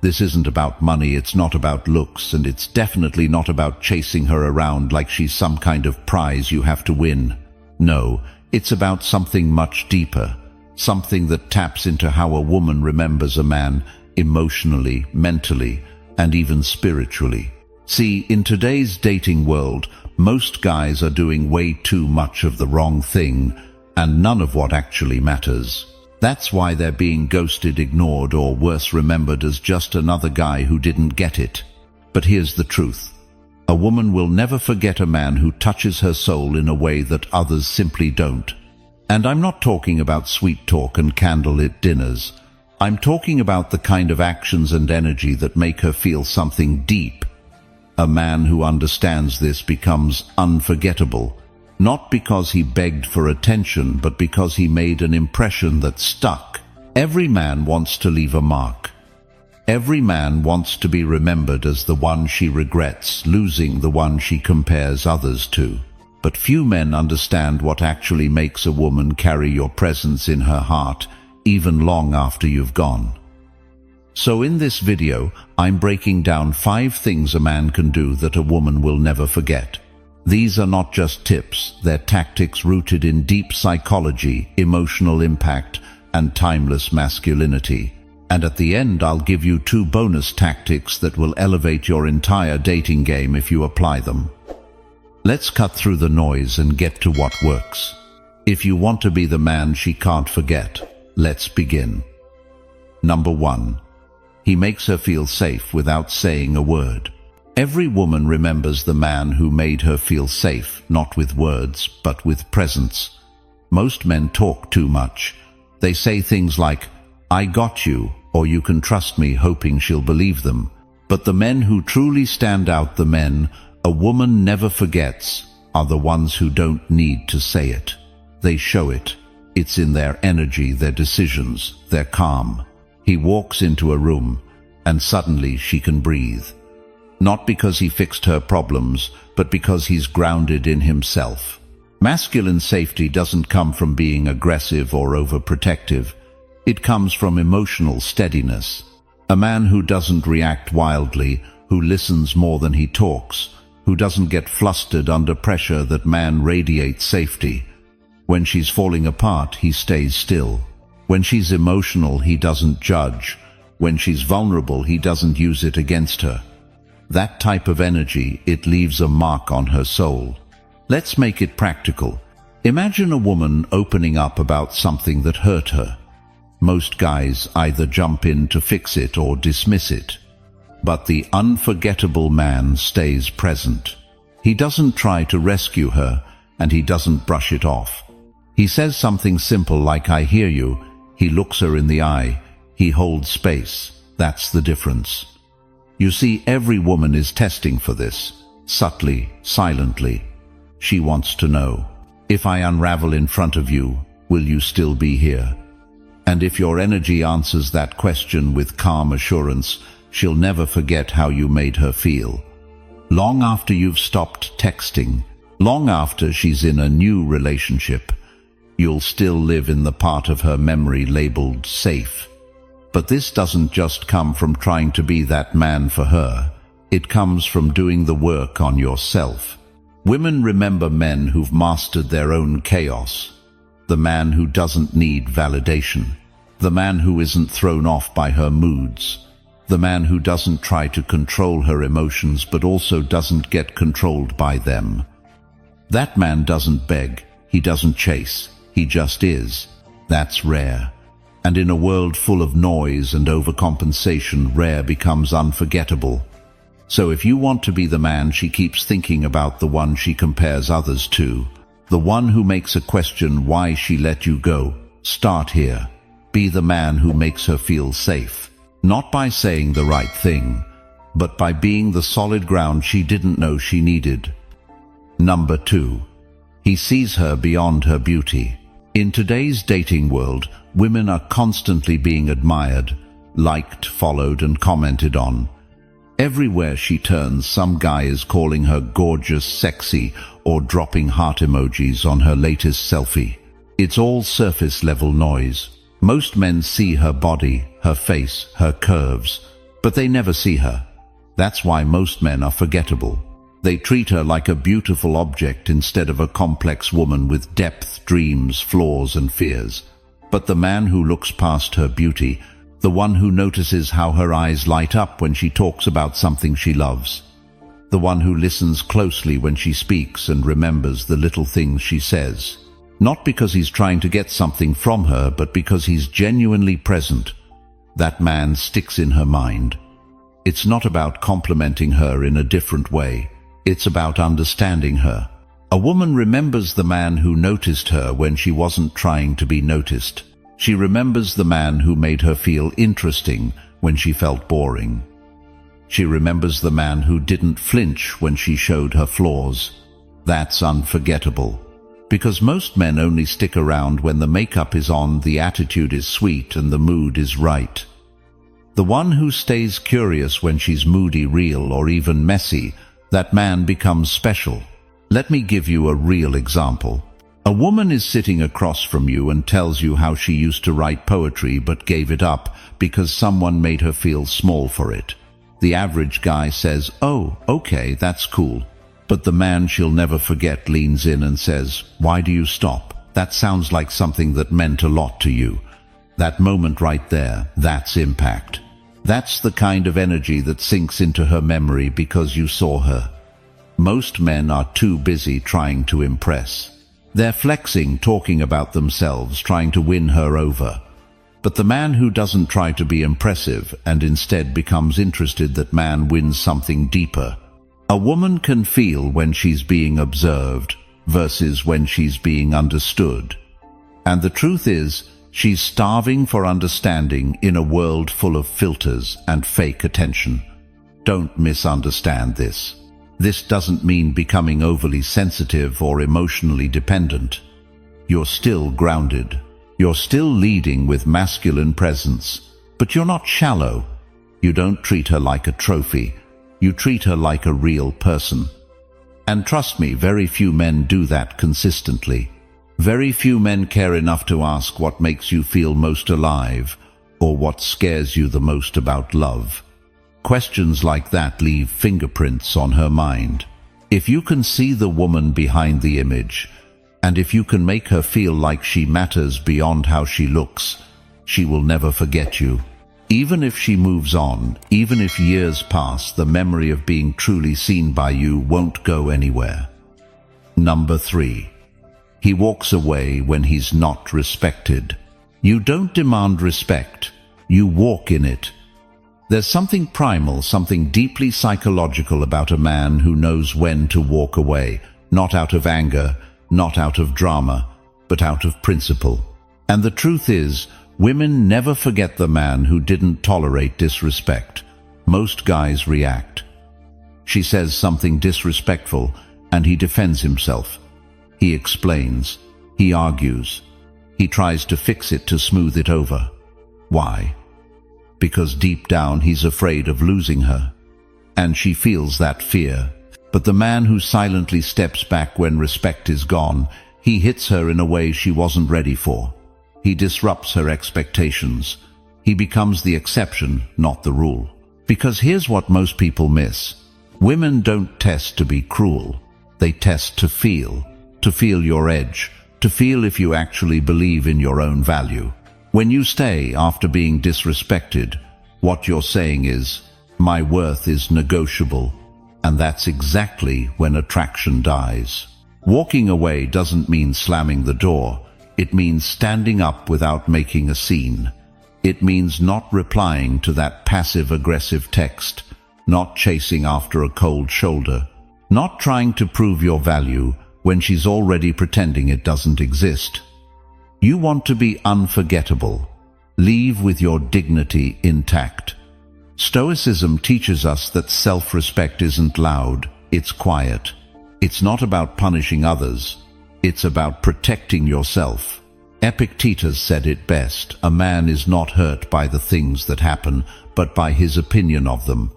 This isn't about money, it's not about looks, and it's definitely not about chasing her around like she's some kind of prize you have to win. No, it's about something much deeper, something that taps into how a woman remembers a man emotionally, mentally, and even spiritually. See, in today's dating world, most guys are doing way too much of the wrong thing, and none of what actually matters. That's why they're being ghosted, ignored, or worse, remembered as just another guy who didn't get it. But here's the truth. A woman will never forget a man who touches her soul in a way that others simply don't. And I'm not talking about sweet talk and candlelit dinners. I'm talking about the kind of actions and energy that make her feel something deep. A man who understands this becomes unforgettable, not because he begged for attention, but because he made an impression that stuck. Every man wants to leave a mark. Every man wants to be remembered as the one she regrets losing, the one she compares others to. But few men understand what actually makes a woman carry your presence in her heart, even long after you've gone. So in this video, I'm breaking down 5 things a man can do that a woman will never forget. These are not just tips, they're tactics rooted in deep psychology, emotional impact, and timeless masculinity. And at the end, I'll give you 2 bonus tactics that will elevate your entire dating game if you apply them. Let's cut through the noise and get to what works. If you want to be the man she can't forget, let's begin. Number 1. He makes her feel safe without saying a word. Every woman remembers the man who made her feel safe, not with words, but with presence. Most men talk too much. They say things like, "I got you," or "you can trust me," hoping she'll believe them. But the men who truly stand out, the men a woman never forgets, are the ones who don't need to say it. They show it. It's in their energy, their decisions, their calm. He walks into a room, and suddenly she can breathe. Not because he fixed her problems, but because he's grounded in himself. Masculine safety doesn't come from being aggressive or overprotective. It comes from emotional steadiness. A man who doesn't react wildly, who listens more than he talks, who doesn't get flustered under pressure, that man radiates safety. When she's falling apart, he stays still. When she's emotional, he doesn't judge. When she's vulnerable, he doesn't use it against her. That type of energy, it leaves a mark on her soul. Let's make it practical. Imagine a woman opening up about something that hurt her. Most guys either jump in to fix it or dismiss it. But the unforgettable man stays present. He doesn't try to rescue her, and he doesn't brush it off. He says something simple like, "I hear you." He looks her in the eye. He holds space. That's the difference. You see, every woman is testing for this, subtly, silently. She wants to know, if I unravel in front of you, will you still be here? And if your energy answers that question with calm assurance, she'll never forget how you made her feel. Long after you've stopped texting, long after she's in a new relationship, you'll still live in the part of her memory labeled safe. But this doesn't just come from trying to be that man for her. It comes from doing the work on yourself. Women remember men who've mastered their own chaos. The man who doesn't need validation. The man who isn't thrown off by her moods. The man who doesn't try to control her emotions but also doesn't get controlled by them. That man doesn't beg. He doesn't chase. He just is. That's rare. And in a world full of noise and overcompensation, rare becomes unforgettable. So if you want to be the man she keeps thinking about, the one she compares others to, the one who makes her question why she let you go, start here. Be the man who makes her feel safe. Not by saying the right thing, but by being the solid ground she didn't know she needed. Number 2. He sees her beyond her beauty. In today's dating world, women are constantly being admired, liked, followed, and commented on. Everywhere she turns, some guy is calling her gorgeous, sexy, or dropping heart emojis on her latest selfie. It's all surface-level noise. Most men see her body, her face, her curves, But they never see her. That's why most men are forgettable. They treat her like a beautiful object instead of a complex woman with depth, dreams, flaws, and fears. But the man who looks past her beauty, the one who notices how her eyes light up when she talks about something she loves, the one who listens closely when she speaks and remembers the little things she says, not because he's trying to get something from her, but because he's genuinely present, that man sticks in her mind. It's not about complimenting her in a different way. It's about understanding her. A woman remembers the man who noticed her when she wasn't trying to be noticed. She remembers the man who made her feel interesting when she felt boring. She remembers the man who didn't flinch when she showed her flaws. That's unforgettable. Because most men only stick around when the makeup is on, the attitude is sweet, and the mood is right. The one who stays curious when she's moody, real, or even messy, that man becomes special. Let me give you a real example. A woman is sitting across from you and tells you how she used to write poetry but gave it up because someone made her feel small for it. The average guy says, "Oh, okay, that's cool." But the man she'll never forget leans in and says, "Why do you stop? That sounds like something that meant a lot to you." That moment right there, that's impact. That's the kind of energy that sinks into her memory because you saw her. Most men are too busy trying to impress. They're flexing, talking about themselves, trying to win her over. But the man who doesn't try to be impressive and instead becomes interested, that man wins something deeper. A woman can feel when she's being observed versus when she's being understood. And the truth is, she's starving for understanding in a world full of filters and fake attention. Don't misunderstand this. This doesn't mean becoming overly sensitive or emotionally dependent. You're still grounded. You're still leading with masculine presence. But you're not shallow. You don't treat her like a trophy. You treat her like a real person. And trust me, very few men do that consistently. Very few men care enough to ask what makes you feel most alive, or what scares you the most about love. Questions like that leave fingerprints on her mind. If you can see the woman behind the image, and if you can make her feel like she matters beyond how she looks, she will never forget you. Even if she moves on, even if years pass, the memory of being truly seen by you won't go anywhere. Number 3. He walks away when he's not respected. You don't demand respect, you walk in it. There's something primal, something deeply psychological about a man who knows when to walk away, not out of anger, not out of drama, but out of principle. And the truth is, women never forget the man who didn't tolerate disrespect. Most guys react. She says something disrespectful, and he defends himself. He explains. He argues. He tries to fix it, to smooth it over. Why? Because deep down he's afraid of losing her. And she feels that fear. But the man who silently steps back when respect is gone, he hits her in a way she wasn't ready for. He disrupts her expectations. He becomes the exception, not the rule. Because here's what most people miss. Women don't test to be cruel. They test to feel your edge, to feel if you actually believe in your own value. When you stay after being disrespected, what you're saying is, "My worth is negotiable." And that's exactly when attraction dies. Walking away doesn't mean slamming the door. It means standing up without making a scene. It means not replying to that passive-aggressive text, not chasing after a cold shoulder, not trying to prove your value when she's already pretending it doesn't exist. You want to be unforgettable. Leave with your dignity intact. Stoicism teaches us that self-respect isn't loud, it's quiet. It's not about punishing others. It's about protecting yourself. Epictetus said it best, "A man is not hurt by the things that happen, but by his opinion of them."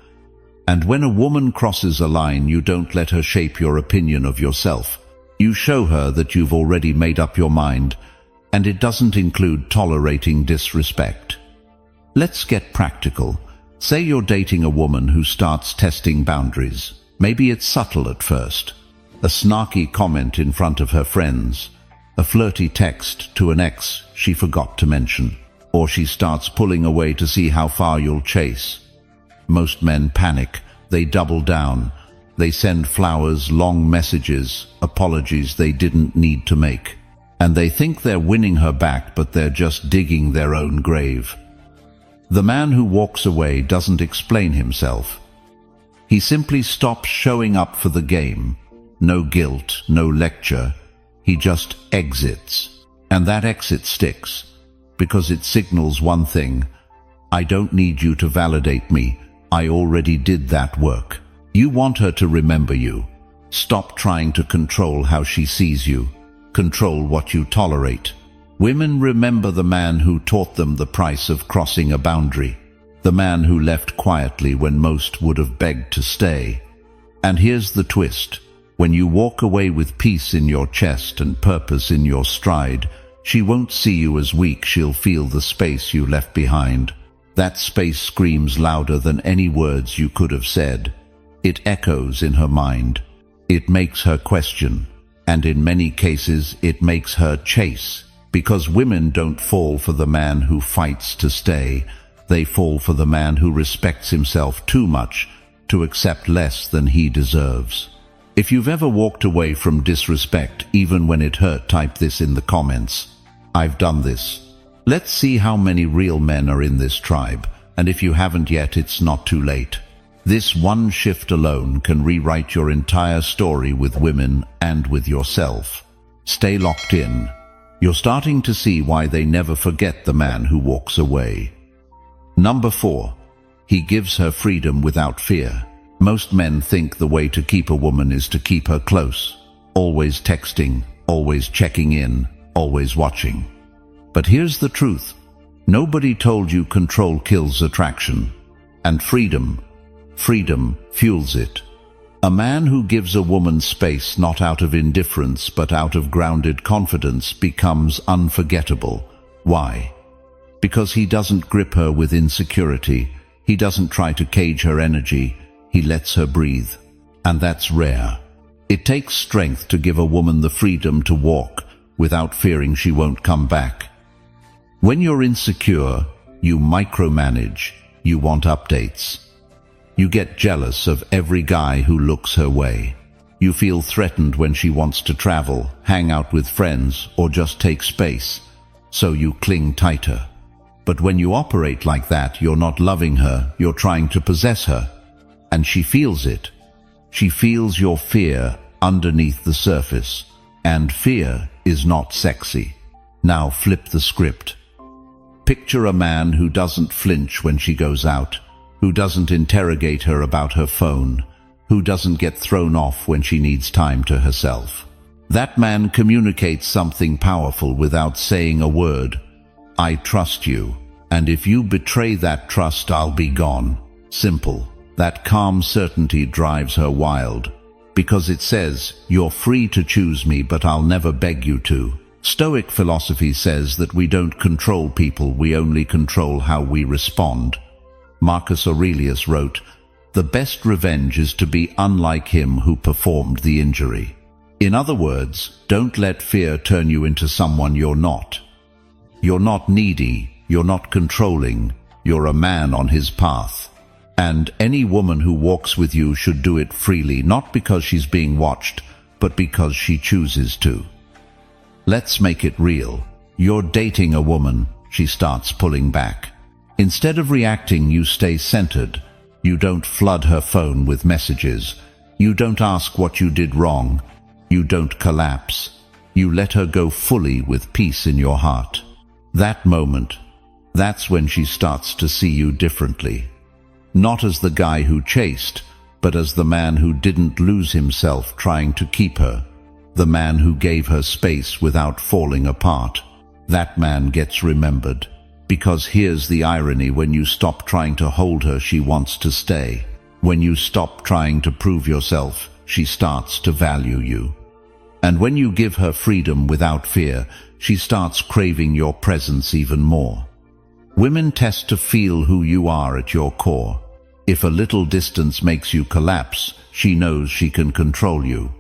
And when a woman crosses a line, you don't let her shape your opinion of yourself. You show her that you've already made up your mind, and it doesn't include tolerating disrespect. Let's get practical. Say you're dating a woman who starts testing boundaries. Maybe it's subtle at first. A snarky comment in front of her friends. A flirty text to an ex she forgot to mention. Or she starts pulling away to see how far you'll chase. Most men panic. They double down. They send flowers, long messages, apologies they didn't need to make. And they think they're winning her back, but they're just digging their own grave. The man who walks away doesn't explain himself. He simply stops showing up for the game. No guilt, no lecture. He just exits. And that exit sticks, because it signals one thing: I don't need you to validate me. I already did that work. You want her to remember you. Stop trying to control how she sees you. Control what you tolerate. Women remember the man who taught them the price of crossing a boundary. The man who left quietly when most would have begged to stay. And here's the twist. When you walk away with peace in your chest and purpose in your stride, she won't see you as weak. She'll feel the space you left behind. That space screams louder than any words you could have said. It echoes in her mind. It makes her question. And in many cases, it makes her chase. Because women don't fall for the man who fights to stay. They fall for the man who respects himself too much to accept less than he deserves. If you've ever walked away from disrespect, even when it hurt, type this in the comments. I've done this. Let's see how many real men are in this tribe. And if you haven't yet, it's not too late. This one shift alone can rewrite your entire story with women and with yourself. Stay locked in. You're starting to see why they never forget the man who walks away. Number 4. He gives her freedom without fear. Most men think the way to keep a woman is to keep her close. Always texting, always checking in, always watching. But here's the truth. Nobody told you control kills attraction. And freedom fuels it. A man who gives a woman space not out of indifference but out of grounded confidence becomes unforgettable. Why? Because he doesn't grip her with insecurity. He doesn't try to cage her energy. He lets her breathe. And that's rare. It takes strength to give a woman the freedom to walk without fearing she won't come back. When you're insecure, you micromanage. You want updates. You get jealous of every guy who looks her way. You feel threatened when she wants to travel, hang out with friends, or just take space. So you cling tighter. But when you operate like that, you're not loving her, you're trying to possess her. And she feels it. She feels your fear underneath the surface. And fear is not sexy. Now flip the script. Picture a man who doesn't flinch when she goes out, who doesn't interrogate her about her phone, who doesn't get thrown off when she needs time to herself. That man communicates something powerful without saying a word. I trust you, and if you betray that trust, I'll be gone. Simple. That calm certainty drives her wild, because it says, you're free to choose me, but I'll never beg you to. Stoic philosophy says that we don't control people, we only control how we respond. Marcus Aurelius wrote, "The best revenge is to be unlike him who performed the injury." In other words, don't let fear turn you into someone you're not. You're not needy, you're not controlling, you're a man on his path. And any woman who walks with you should do it freely, not because she's being watched, but because she chooses to. Let's make it real. You're dating a woman, she starts pulling back. Instead of reacting, you stay centered. You don't flood her phone with messages. You don't ask what you did wrong. You don't collapse. You let her go fully with peace in your heart. That moment, that's when she starts to see you differently. Not as the guy who chased, but as the man who didn't lose himself trying to keep her. The man who gave her space without falling apart. That man gets remembered. Because here's the irony: when you stop trying to hold her, she wants to stay. When you stop trying to prove yourself, she starts to value you. And when you give her freedom without fear, she starts craving your presence even more. Women test to feel who you are at your core. If a little distance makes you collapse, she knows she can control you.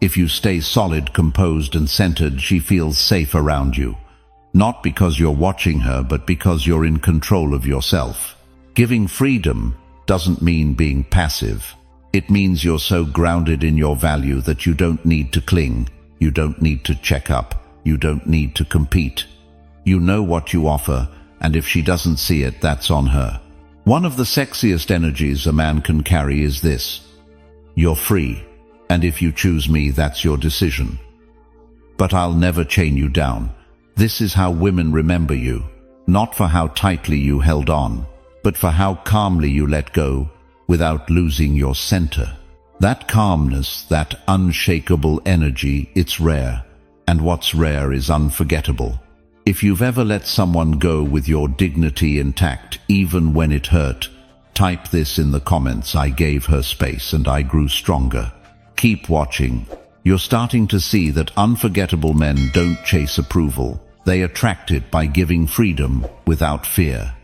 If you stay solid, composed and centered, she feels safe around you. Not because you're watching her, but because you're in control of yourself. Giving freedom doesn't mean being passive. It means you're so grounded in your value that you don't need to cling, you don't need to check up, you don't need to compete. You know what you offer, and if she doesn't see it, that's on her. One of the sexiest energies a man can carry is this: you're free, and if you choose me, that's your decision. But I'll never chain you down. This is how women remember you, not for how tightly you held on, but for how calmly you let go without losing your center. That calmness, that unshakable energy, it's rare, and what's rare is unforgettable. If you've ever let someone go with your dignity intact, even when it hurt, type this in the comments: I gave her space and I grew stronger. Keep watching. You're starting to see that unforgettable men don't chase approval. They attract it by giving freedom without fear.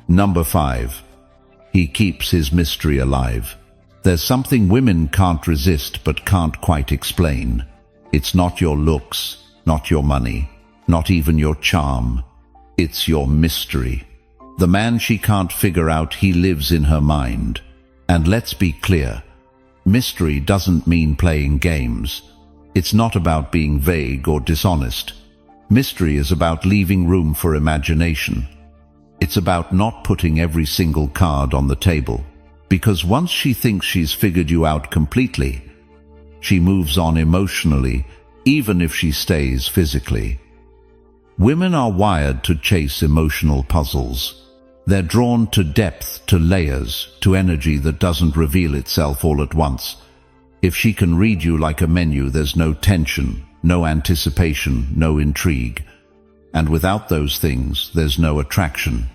Number 5. He keeps his mystery alive. There's something women can't resist but can't quite explain. It's not your looks, not your money, not even your charm. It's your mystery. The man she can't figure out, he lives in her mind. And let's be clear, mystery doesn't mean playing games. It's not about being vague or dishonest. Mystery is about leaving room for imagination. It's about not putting every single card on the table. Because once she thinks she's figured you out completely, she moves on emotionally, even if she stays physically. Women are wired to chase emotional puzzles. They're drawn to depth, to layers, to energy that doesn't reveal itself all at once. If she can read you like a menu, there's no tension, no anticipation, no intrigue. And without those things, there's no attraction.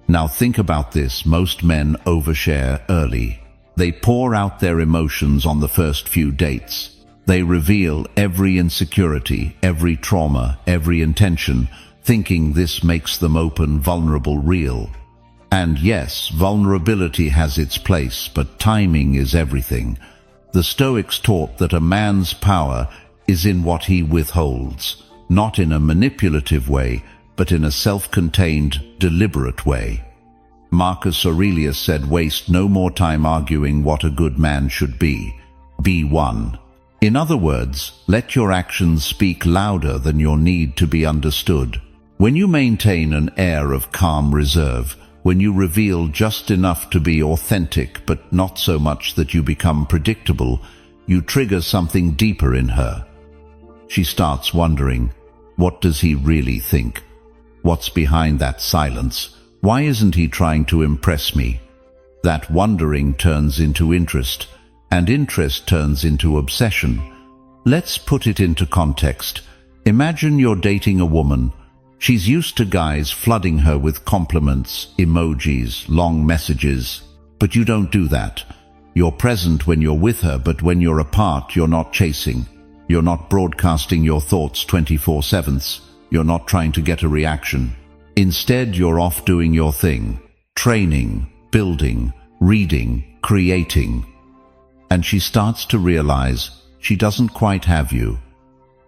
Now think about this: most men overshare early. They pour out their emotions on the first few dates. They reveal every insecurity, every trauma, every intention, thinking this makes them open, vulnerable, real. And yes, vulnerability has its place, but timing is everything. The Stoics taught that a man's power is in what he withholds, not in a manipulative way, but in a self-contained, deliberate way. Marcus Aurelius said, "Waste no more time arguing what a good man should be. Be one." In other words, let your actions speak louder than your need to be understood. When you maintain an air of calm reserve, when you reveal just enough to be authentic but not so much that you become predictable, you trigger something deeper in her. She starts wondering, what does he really think? What's behind that silence? Why isn't he trying to impress me? That wondering turns into interest, and interest turns into obsession. Let's put it into context. Imagine you're dating a woman. She's used to guys flooding her with compliments, emojis, long messages. But you don't do that. You're present when you're with her, but when you're apart, you're not chasing. You're not broadcasting your thoughts 24/7. You're not trying to get a reaction. Instead, you're off doing your thing, training, building, reading, creating. And she starts to realize she doesn't quite have you.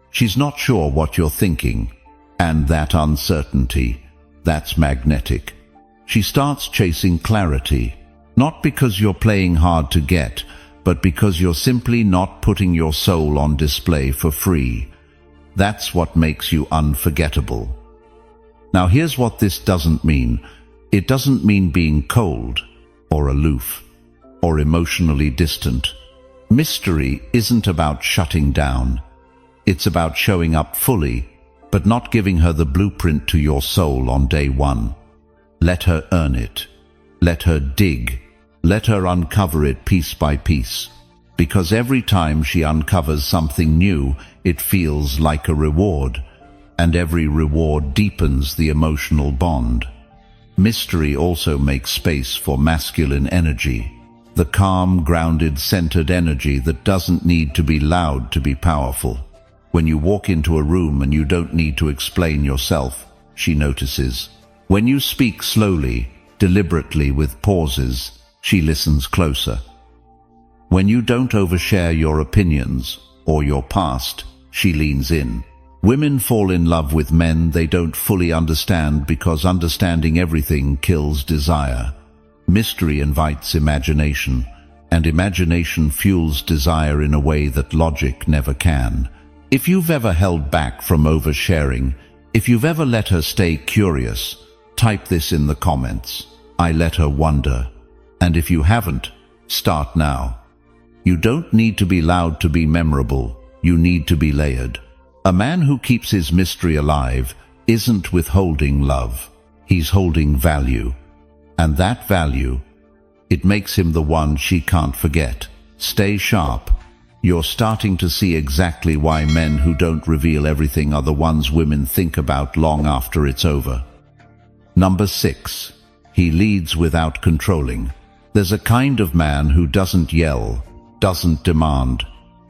She's not sure what you're thinking. And that uncertainty, that's magnetic. She starts chasing clarity, not because you're playing hard to get, but because you're simply not putting your soul on display for free. That's what makes you unforgettable. Now here's what this doesn't mean. It doesn't mean being cold, or aloof, or emotionally distant. Mystery isn't about shutting down. It's about showing up fully, but not giving her the blueprint to your soul on day one. Let her earn it. Let her dig. Let her uncover it piece by piece. Because every time she uncovers something new, it feels like a reward. And every reward deepens the emotional bond. Mystery also makes space for masculine energy. The calm, grounded, centered energy that doesn't need to be loud to be powerful. When you walk into a room and you don't need to explain yourself, she notices. When you speak slowly, deliberately with pauses, she listens closer. When you don't overshare your opinions or your past, she leans in. Women fall in love with men they don't fully understand because understanding everything kills desire. Mystery invites imagination, and imagination fuels desire in a way that logic never can. If you've ever held back from oversharing, if you've ever let her stay curious, type this in the comments. I let her wonder. And if you haven't, start now. You don't need to be loud to be memorable. You need to be layered. A man who keeps his mystery alive isn't withholding love. He's holding value. And that value, it makes him the one she can't forget. Stay sharp. You're starting to see exactly why men who don't reveal everything are the ones women think about long after it's over. Number 6. He leads without controlling. There's a kind of man who doesn't yell, doesn't demand,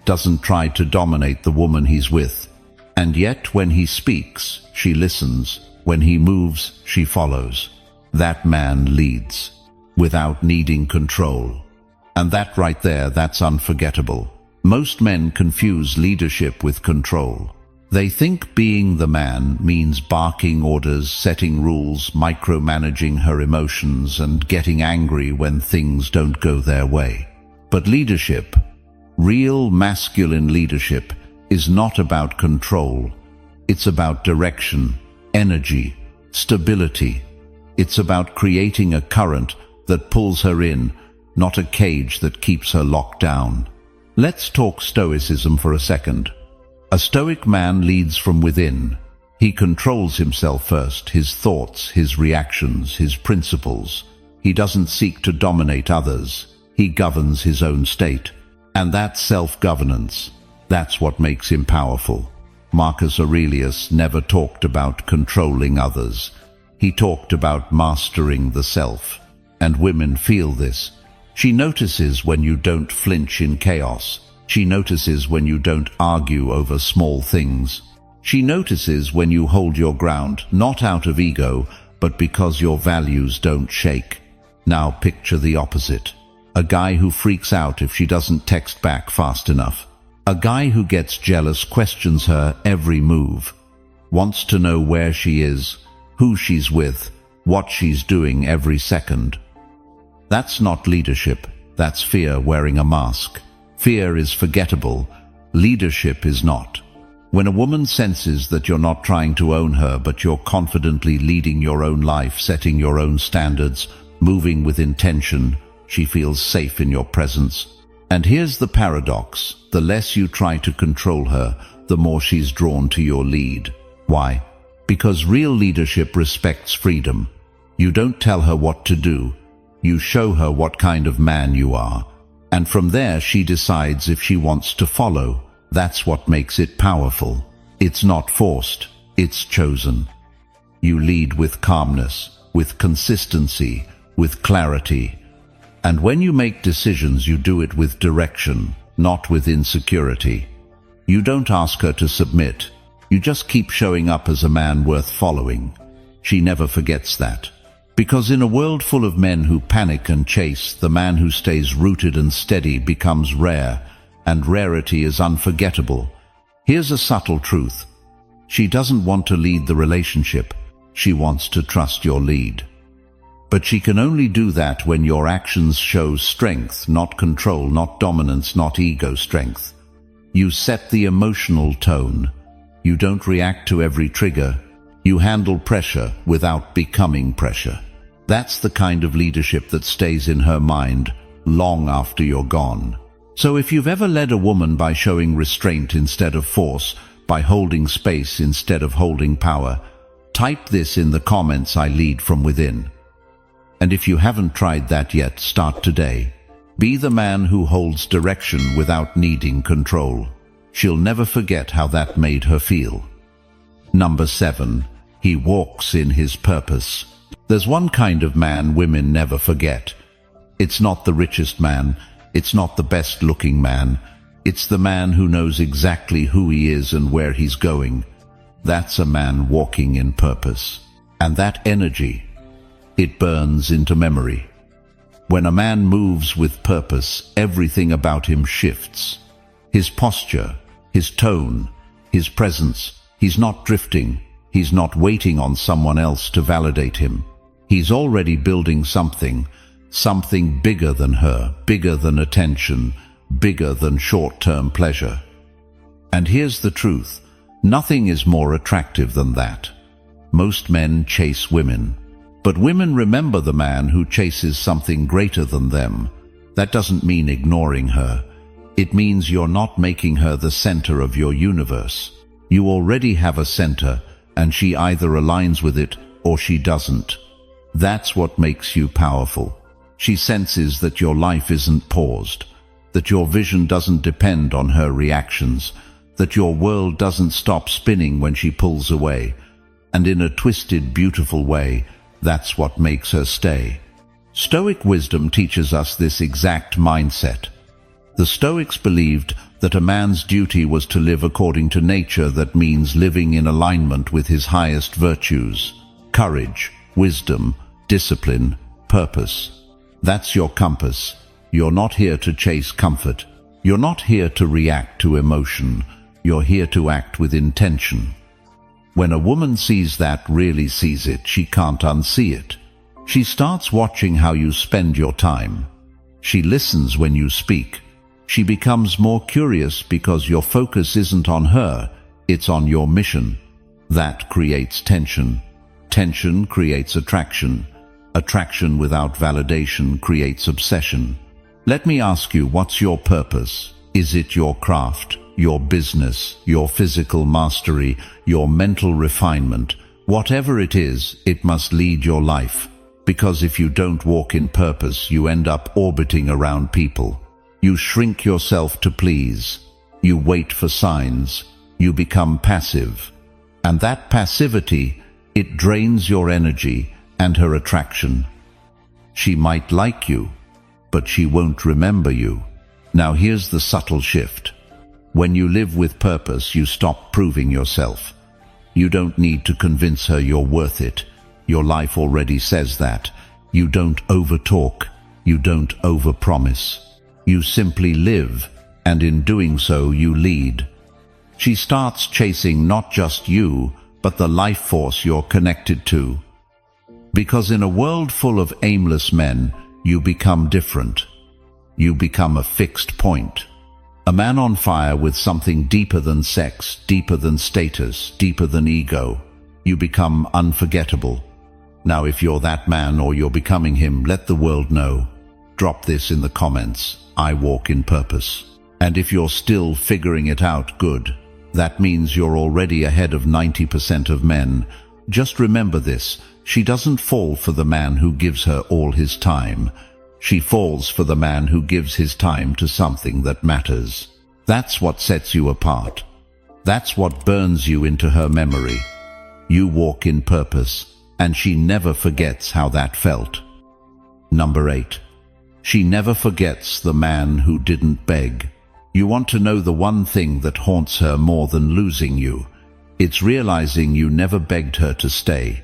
doesn't try to dominate the woman he's with. And yet when he speaks, she listens. When he moves, she follows. That man leads, without needing control. And that right there, that's unforgettable. Most men confuse leadership with control. They think being the man means barking orders, setting rules, micromanaging her emotions, and getting angry when things don't go their way. But leadership, real masculine leadership, is not about control. It's about direction, energy, stability. It's about creating a current that pulls her in, not a cage that keeps her locked down. Let's talk Stoicism for a second. A Stoic man leads from within. He controls himself first, his thoughts, his reactions, his principles. He doesn't seek to dominate others. He governs his own state. And that self-governance, that's what makes him powerful. Marcus Aurelius never talked about controlling others. He talked about mastering the self. And women feel this. She notices when you don't flinch in chaos. She notices when you don't argue over small things. She notices when you hold your ground, not out of ego, but because your values don't shake. Now picture the opposite. A guy who freaks out if she doesn't text back fast enough. A guy who gets jealous, questions her every move, wants to know where she is, who she's with, what she's doing every second. That's not leadership, that's fear wearing a mask. Fear is forgettable, leadership is not. When a woman senses that you're not trying to own her, but you're confidently leading your own life, setting your own standards, moving with intention, she feels safe in your presence. And here's the paradox. The less you try to control her, the more she's drawn to your lead. Why? Because real leadership respects freedom. You don't tell her what to do. You show her what kind of man you are. And from there she decides if she wants to follow. That's what makes it powerful. It's not forced, it's chosen. You lead with calmness, with consistency, with clarity. And when you make decisions, you do it with direction, not with insecurity. You don't ask her to submit. You just keep showing up as a man worth following. She never forgets that. Because in a world full of men who panic and chase, the man who stays rooted and steady becomes rare, and rarity is unforgettable. Here's a subtle truth. She doesn't want to lead the relationship. She wants to trust your lead. But she can only do that when your actions show strength, not control, not dominance, not ego strength. You set the emotional tone. You don't react to every trigger. You handle pressure without becoming pressure. That's the kind of leadership that stays in her mind long after you're gone. So if you've ever led a woman by showing restraint instead of force, by holding space instead of holding power, type this in the comments: I lead from within. And if you haven't tried that yet, start today. Be the man who holds direction without needing control. She'll never forget how that made her feel. Number 7. He walks in his purpose. There's one kind of man women never forget. It's not the richest man. It's not the best-looking man. It's the man who knows exactly who he is and where he's going. That's a man walking in purpose. And that energy, it burns into memory. When a man moves with purpose, everything about him shifts. His posture, his tone, his presence. He's not drifting. He's not waiting on someone else to validate him. He's already building something bigger than her, bigger than attention, bigger than short-term pleasure. And here's the truth. Nothing is more attractive than that. Most men chase women, but women remember the man who chases something greater than them. That doesn't mean ignoring her. It means you're not making her the center of your universe. You already have a center, and she either aligns with it or she doesn't. That's what makes you powerful. She senses that your life isn't paused, that your vision doesn't depend on her reactions, that your world doesn't stop spinning when she pulls away. And in a twisted, beautiful way, that's what makes her stay. Stoic wisdom teaches us this exact mindset. The Stoics believed that a man's duty was to live according to nature. That means living in alignment with his highest virtues: courage, wisdom, discipline, purpose. That's your compass. You're not here to chase comfort. You're not here to react to emotion. You're here to act with intention. When a woman sees that, really sees it, she can't unsee it. She starts watching how you spend your time. She listens when you speak. She becomes more curious because your focus isn't on her, it's on your mission. That creates tension. Tension creates attraction. Attraction without validation creates obsession. Let me ask you, what's your purpose? Is it your craft, your business, your physical mastery, your mental refinement? Whatever it is, it must lead your life. Because if you don't walk in purpose, you end up orbiting around people. You shrink yourself to please. You wait for signs. You become passive. And that passivity, it drains your energy and her attraction. She might like you, but she won't remember you. Now here's the subtle shift. When you live with purpose, you stop proving yourself. You don't need to convince her you're worth it. Your life already says that. You don't overtalk. You don't overpromise. You simply live, and in doing so, you lead. She starts chasing not just you, but the life force you're connected to. Because in a world full of aimless men, you become different. You become a fixed point. A man on fire with something deeper than sex, deeper than status, deeper than ego. You become unforgettable. Now if you're that man or you're becoming him, let the world know. Drop this in the comments. I walk in purpose. And if you're still figuring it out, good. That means you're already ahead of 90% of men. Just remember this. She doesn't fall for the man who gives her all his time. She falls for the man who gives his time to something that matters. That's what sets you apart. That's what burns you into her memory. You walk in purpose, and she never forgets how that felt. Number 8. She never forgets the man who didn't beg. You want to know the one thing that haunts her more than losing you? It's realizing you never begged her to stay.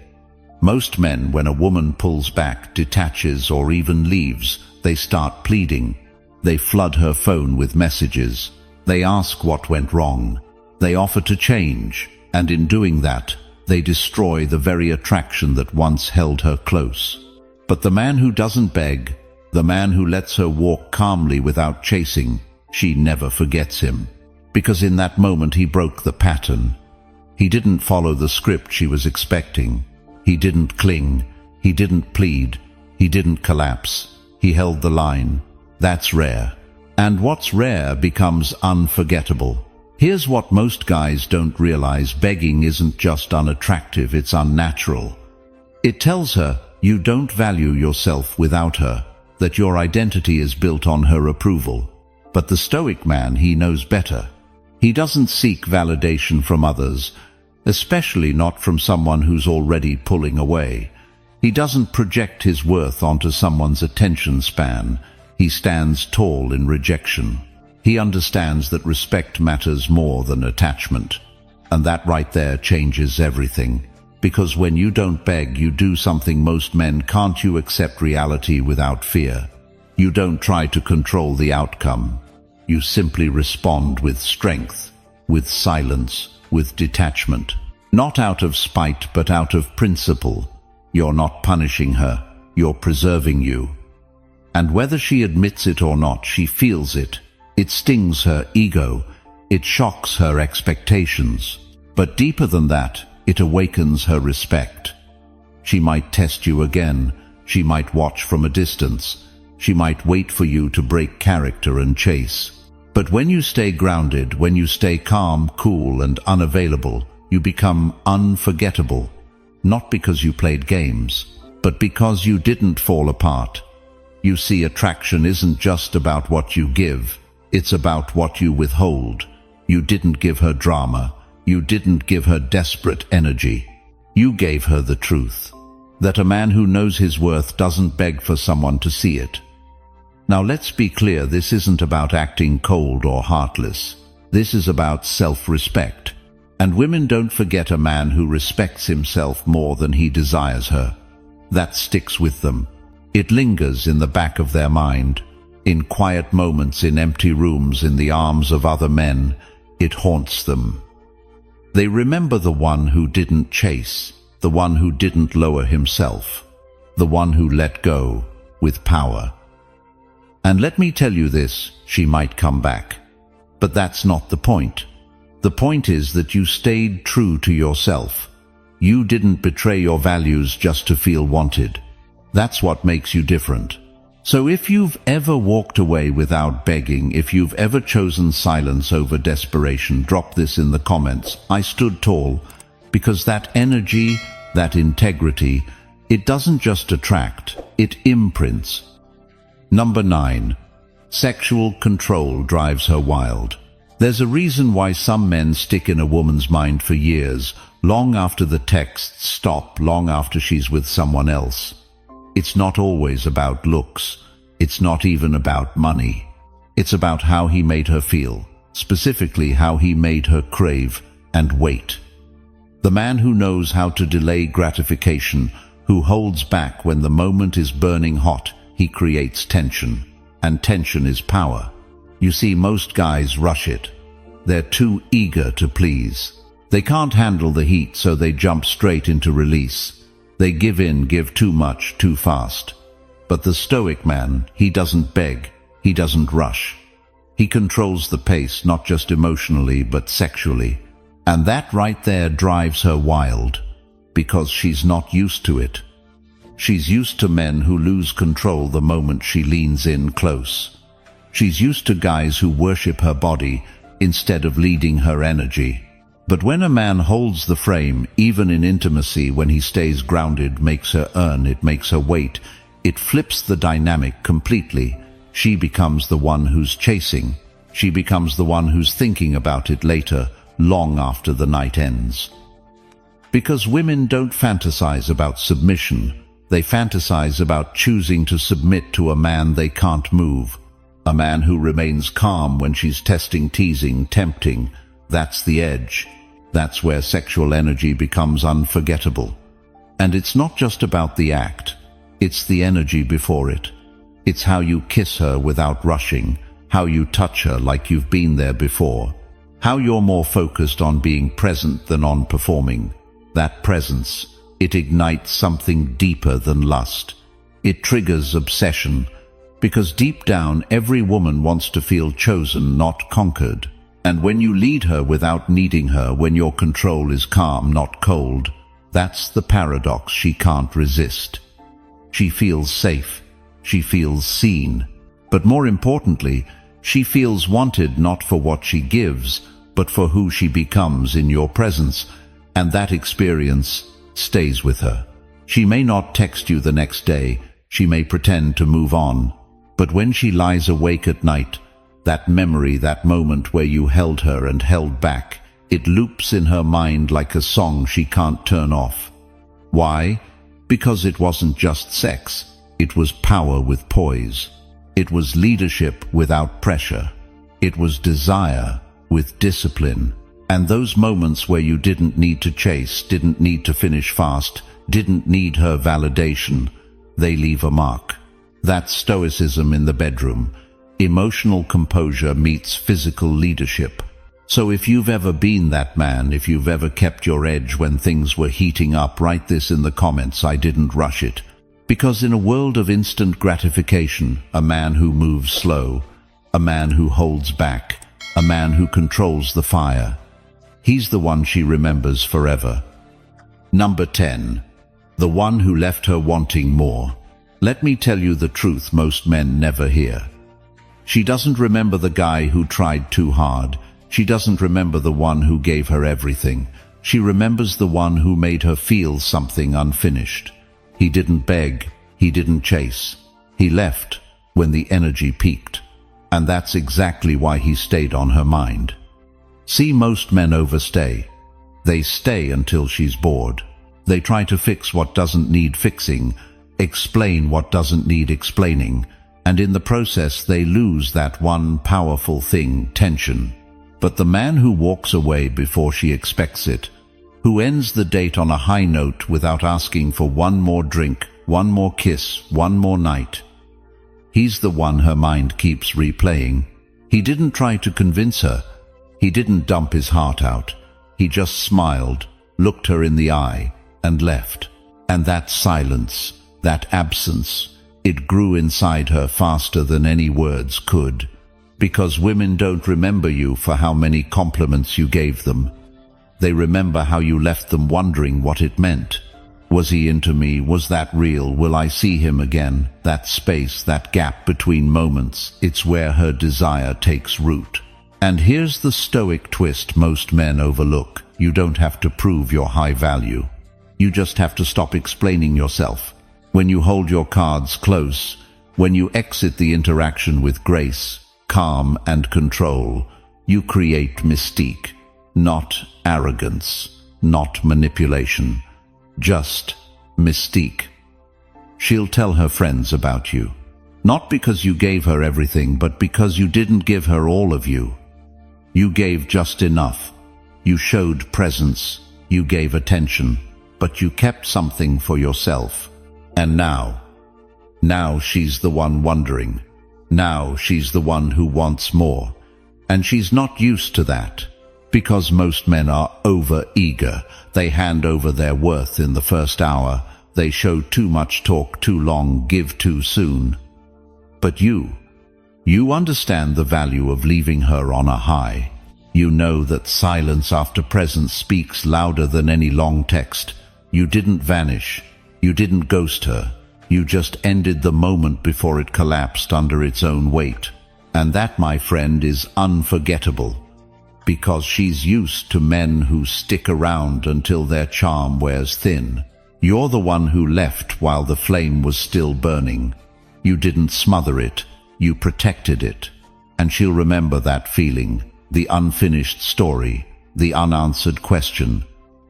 Most men, when a woman pulls back, detaches, or even leaves, they start pleading. They flood her phone with messages. They ask what went wrong. They offer to change, and in doing that, they destroy the very attraction that once held her close. But the man who doesn't beg, the man who lets her walk calmly without chasing, she never forgets him. Because in that moment he broke the pattern. He didn't follow the script she was expecting. He didn't cling. He didn't plead. He didn't collapse. He held the line. That's rare. And what's rare becomes unforgettable. Here's what most guys don't realize. Begging isn't just unattractive, it's unnatural. It tells her you don't value yourself without her, that your identity is built on her approval. But the Stoic man, he knows better. He doesn't seek validation from others, especially not from someone who's already pulling away. He doesn't project his worth onto someone's attention span. He stands tall in rejection. He understands that respect matters more than attachment. And that right there changes everything. Because when you don't beg, you do something most men can't. You accept reality without fear. You don't try to control the outcome. You simply respond with strength, with silence, with detachment. Not out of spite, but out of principle. You're not punishing her, you're preserving you. And whether she admits it or not, she feels it. It stings her ego. It shocks her expectations. But deeper than that, it awakens her respect. She might test you again. She might watch from a distance. She might wait for you to break character and chase. But when you stay grounded, when you stay calm, cool, and unavailable, you become unforgettable. Not because you played games, but because you didn't fall apart. You see, attraction isn't just about what you give. It's about what you withhold. You didn't give her drama. You didn't give her desperate energy. You gave her the truth. That a man who knows his worth doesn't beg for someone to see it. Now let's be clear, this isn't about acting cold or heartless. This is about self-respect. And women, don't forget a man who respects himself more than he desires her. That sticks with them. It lingers in the back of their mind. In quiet moments, in empty rooms, in the arms of other men, it haunts them. They remember the one who didn't chase, the one who didn't lower himself, the one who let go with power. And let me tell you this, she might come back. But that's not the point. The point is that you stayed true to yourself. You didn't betray your values just to feel wanted. That's what makes you different. So if you've ever walked away without begging, if you've ever chosen silence over desperation, drop this in the comments. I stood tall, because that energy, that integrity, it doesn't just attract, it imprints. Number 9. Sexual control drives her wild. There's a reason why some men stick in a woman's mind for years, long after the texts stop, long after she's with someone else. It's not always about looks. It's not even about money. It's about how he made her feel, specifically how he made her crave and wait. The man who knows how to delay gratification, who holds back when the moment is burning hot, he creates tension. And tension is power. You see, most guys rush it. They're too eager to please. They can't handle the heat, so they jump straight into release. They give in, give too much, too fast. But the Stoic man, he doesn't beg, he doesn't rush. He controls the pace, not just emotionally, but sexually. And that right there drives her wild, because she's not used to it. She's used to men who lose control the moment she leans in close. She's used to guys who worship her body instead of leading her energy. But when a man holds the frame, even in intimacy, when he stays grounded, makes her earn it, makes her wait, it flips the dynamic completely. She becomes the one who's chasing. She becomes the one who's thinking about it later, long after the night ends. Because women don't fantasize about submission. They fantasize about choosing to submit to a man they can't move. A man who remains calm when she's testing, teasing, tempting. That's the edge. That's where sexual energy becomes unforgettable. And it's not just about the act. It's the energy before it. It's how you kiss her without rushing, how you touch her like you've been there before, how you're more focused on being present than on performing. That presence, it ignites something deeper than lust. It triggers obsession, because deep down every woman wants to feel chosen, not conquered. And when you lead her without needing her, when your control is calm, not cold, that's the paradox she can't resist. She feels safe. She feels seen. But more importantly, she feels wanted, not for what she gives, but for who she becomes in your presence. And that experience stays with her. She may not text you the next day. She may pretend to move on. But when she lies awake at night, that memory, that moment where you held her and held back, it loops in her mind like a song she can't turn off. Why? Because it wasn't just sex. It was power with poise. It was leadership without pressure. It was desire with discipline. And those moments where you didn't need to chase, didn't need to finish fast, didn't need her validation, they leave a mark. That's Stoicism in the bedroom. Emotional composure meets physical leadership. So if you've ever been that man, if you've ever kept your edge when things were heating up, write this in the comments. I didn't rush it. Because in a world of instant gratification, a man who moves slow, a man who holds back, a man who controls the fire, he's the one she remembers forever. Number 10. The one who left her wanting more. Let me tell you the truth most men never hear. She doesn't remember the guy who tried too hard. She doesn't remember the one who gave her everything. She remembers the one who made her feel something unfinished. He didn't beg. He didn't chase. He left when the energy peaked. And that's exactly why he stayed on her mind. See, most men overstay. They stay until she's bored. They try to fix what doesn't need fixing, explain what doesn't need explaining, and in the process they lose that one powerful thing, tension. But the man who walks away before she expects it, who ends the date on a high note without asking for one more drink, one more kiss, one more night, he's the one her mind keeps replaying. He didn't try to convince her. He didn't dump his heart out. He just smiled, looked her in the eye, and left. And that silence, that absence, it grew inside her faster than any words could. Because women don't remember you for how many compliments you gave them. They remember how you left them wondering what it meant. Was he into me? Was that real? Will I see him again? That space, that gap between moments, it's where her desire takes root. And here's the Stoic twist most men overlook. You don't have to prove your high value. You just have to stop explaining yourself. When you hold your cards close, when you exit the interaction with grace, calm and control, you create mystique, not arrogance, not manipulation, just mystique. She'll tell her friends about you, not because you gave her everything, but because you didn't give her all of you. You gave just enough. You showed presence, you gave attention, but you kept something for yourself. And now she's the one wondering. Now she's the one who wants more. And she's not used to that, because most men are over-eager. They hand over their worth in the first hour. They show too much, talk too long, give too soon. But you understand the value of leaving her on a high. You know that silence after presence speaks louder than any long text. You didn't vanish. You didn't ghost her. You just ended the moment before it collapsed under its own weight. And that, my friend, is unforgettable. Because she's used to men who stick around until their charm wears thin. You're the one who left while the flame was still burning. You didn't smother it. You protected it. And she'll remember that feeling, the unfinished story, the unanswered question,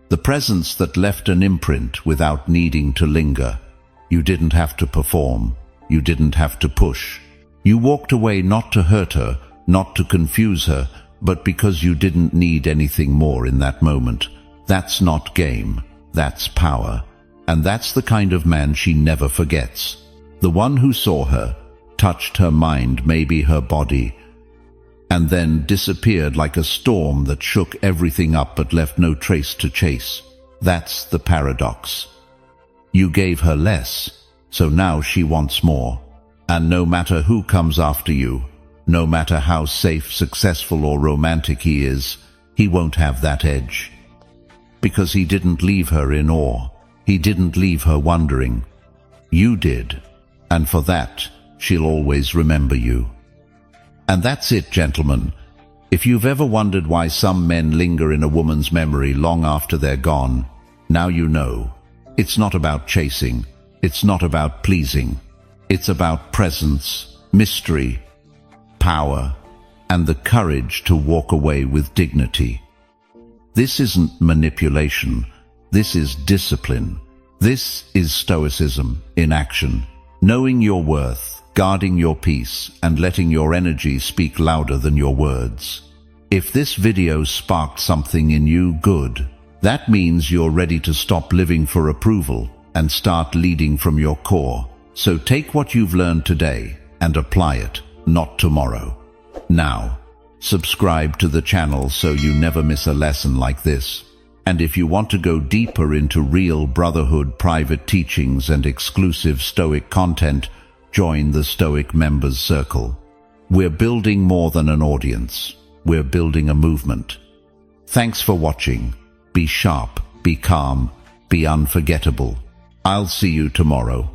the presence that left an imprint without needing to linger. You didn't have to perform. You didn't have to push. You walked away not to hurt her, not to confuse her, but because you didn't need anything more in that moment. That's not game. That's power. And that's the kind of man she never forgets. The one who saw her, touched her mind, maybe her body, and then disappeared like a storm that shook everything up but left no trace to chase. That's the paradox. You gave her less, so now she wants more. And no matter who comes after you, no matter how safe, successful, or romantic he is, he won't have that edge. Because he didn't leave her in awe. He didn't leave her wondering. You did. And for that, she'll always remember you. And that's it, gentlemen. If you've ever wondered why some men linger in a woman's memory long after they're gone, now you know. It's not about chasing. It's not about pleasing. It's about presence, mystery, power, and the courage to walk away with dignity. This isn't manipulation. This is discipline. This is Stoicism in action. Knowing your worth, guarding your peace, and letting your energy speak louder than your words. If this video sparked something in you, good. That means you're ready to stop living for approval and start leading from your core. So take what you've learned today and apply it, not tomorrow. Now, subscribe to the channel so you never miss a lesson like this. And if you want to go deeper into real brotherhood, private teachings, and exclusive Stoic content, join the Stoic Members Circle. We're building more than an audience. We're building a movement. Thanks for watching. Be sharp, be calm, be unforgettable. I'll see you tomorrow.